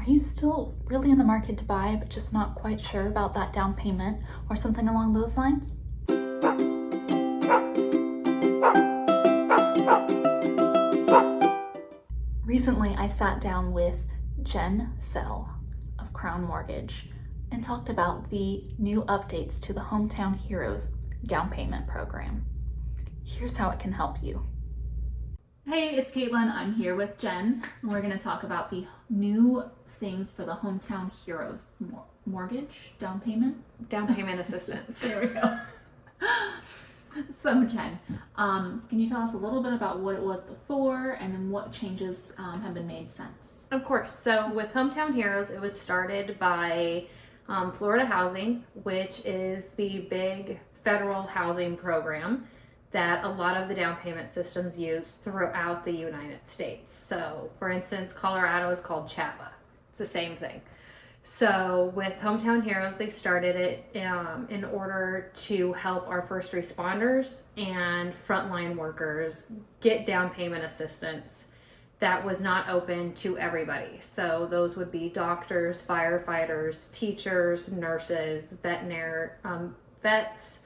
Are you still really in the market to buy, but just not quite sure about that down payment or something along those lines? Recently, I sat down with Jen Sell of Crown Mortgage and talked about the new updates to the Hometown Heroes down payment program. Here's how it can help you. Hey, it's Kaitlyn. I'm here with Jen, and we're going to talk about the new things for the Hometown Heroes mortgage down payment. Down payment assistance. There we go. So Jen, can you tell us a little bit about what it was before and then what changes have been made since? Of course. So with Hometown Heroes, it was started by Florida Housing, which is the big federal housing program that a lot of the down payment systems use throughout the United States. So for instance, Colorado is called CHAPA. It's the same thing. So with Hometown Heroes, they started it in order to help our first responders and frontline workers get down payment assistance that was not open to everybody. So those would be doctors, firefighters, teachers, nurses, vets.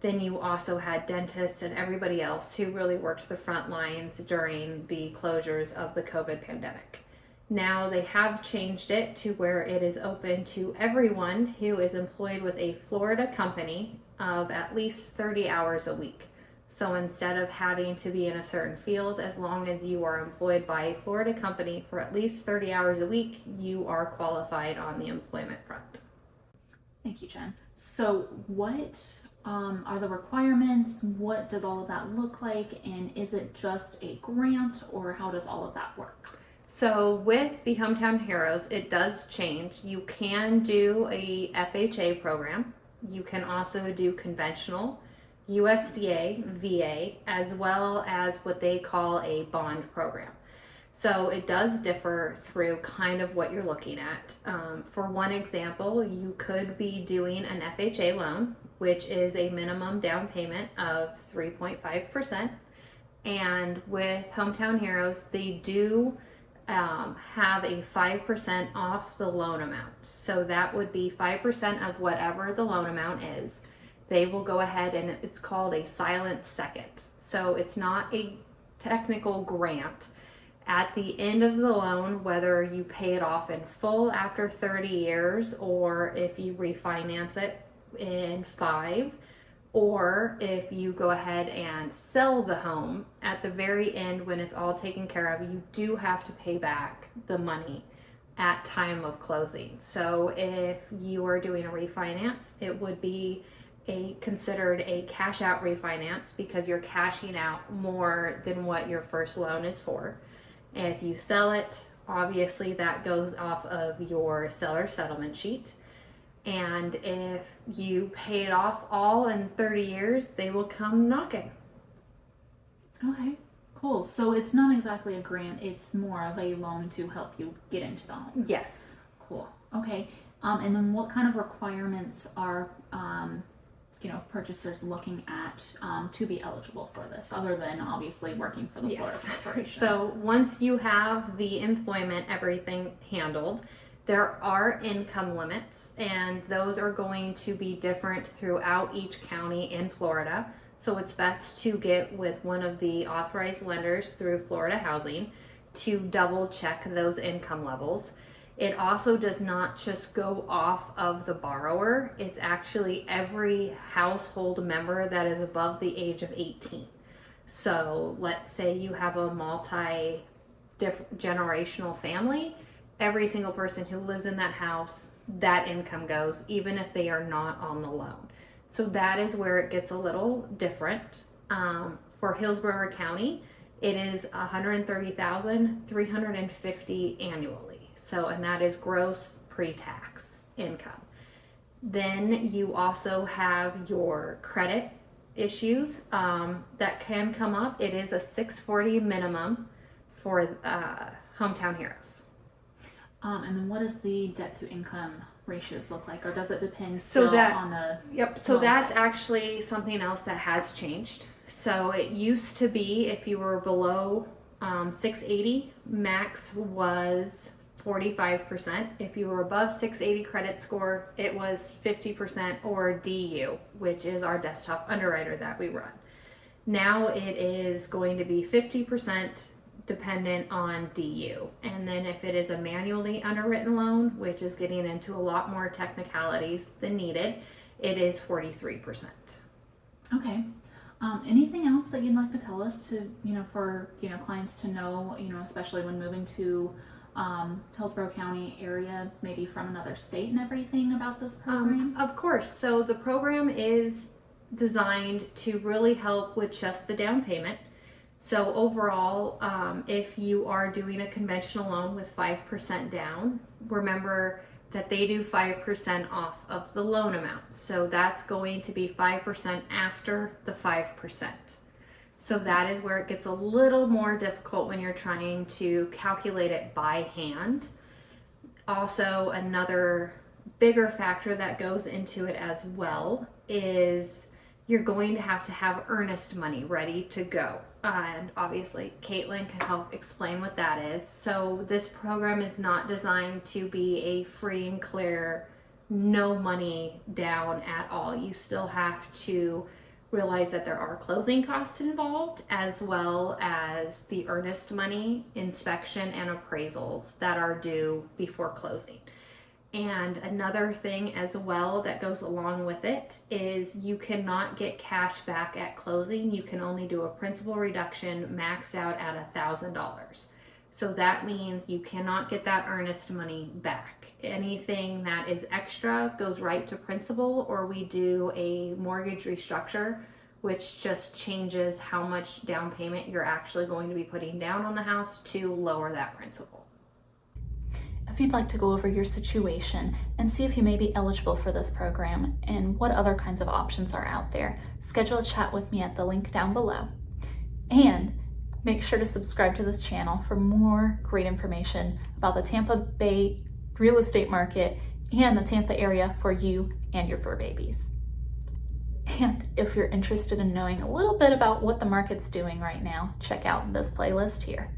Then you also had dentists and everybody else who really worked the front lines during the closures of the COVID pandemic. Now they have changed it to where it is open to everyone who is employed with a Florida company of at least 30 hours a week. So instead of having to be in a certain field, as long as you are employed by a Florida company for at least 30 hours a week, you are qualified on the employment front. Thank you, Jen. So what are the requirements? What does all of that look like? And is it just a grant, or how does all of that work? So with the Hometown Heroes, it does change. You can do a FHA program. You can also do conventional, USDA, VA, as well as what they call a bond program. So it does differ through kind of what you're looking at. For one example, you could be doing an FHA loan, which is a minimum down payment of 3.5%. And with Hometown Heroes, they do have a 5% off the loan amount. So that would be 5% of whatever the loan amount is. They will go ahead and it's called a silent second. So it's not a technical grant. At the end of the loan, whether you pay it off in full after 30 years or if you refinance it in 5, or if you go ahead and sell the home, at the very end when it's all taken care of, you do have to pay back the money at time of closing. So if you are doing a refinance, it would be considered a cash out refinance because you're cashing out more than what your first loan is for. If you sell it, obviously that goes off of your seller settlement sheet. And if you pay it off all in 30 years, they will come knocking. Okay, cool. So it's not exactly a grant, it's more of a loan to help you get into the home. Yes. Cool. Okay. And then what kind of requirements are, purchasers looking at to be eligible for this, other than obviously working for the Florida Corporation? So once you have the employment, everything handled, there are income limits, and those are going to be different throughout each county in Florida. So it's best to get with one of the authorized lenders through Florida Housing to double check those income levels. It also does not just go off of the borrower. It's actually every household member that is above the age of 18. So let's say you have a multi-generational family. Every single person who lives in that house, that income goes, even if they are not on the loan. So that is where it gets a little different. For Hillsborough County, it is $130,350 annually. So, and that is gross pre-tax income. Then you also have your credit issues that can come up. It is a 640 minimum for Hometown Heroes. And then what does the debt to income ratios look like, or does it depend still on the... Yep, so that's actually something else that has changed. So it used to be if you were below 680, max was 45%. If you were above 680 credit score, it was 50%, or DU, which is our desktop underwriter that we run. Now it is going to be 50% dependent on DU. And then if it is a manually underwritten loan, which is getting into a lot more technicalities than needed, it is 43%. Okay. Anything else that you'd like to tell us to, for, clients to know, especially when moving to Hillsborough County area, maybe from another state and everything about this program? Of course. So the program is designed to really help with just the down payment. So overall, if you are doing a conventional loan with 5% down, remember that they do 5% off of the loan amount. So that's going to be 5% after the 5%. So that is where it gets a little more difficult when you're trying to calculate it by hand. Also, another bigger factor that goes into it as well is you're going to have earnest money ready to go. And obviously, Kaitlyn can help explain what that is. So this program is not designed to be a free and clear, no money down at all. You still have to realize that there are closing costs involved, as well as the earnest money, inspection, and appraisals that are due before closing. And another thing as well that goes along with it is you cannot get cash back at closing. You can only do a principal reduction maxed out at $1,000. So that means you cannot get that earnest money back. Anything that is extra goes right to principal, or we do a mortgage restructure, which just changes how much down payment you're actually going to be putting down on the house to lower that principal. If you'd like to go over your situation and see if you may be eligible for this program and what other kinds of options are out there, schedule a chat with me at the link down below. And make sure to subscribe to this channel for more great information about the Tampa Bay real estate market and the Tampa area for you and your fur babies. And if you're interested in knowing a little bit about what the market's doing right now, check out this playlist here.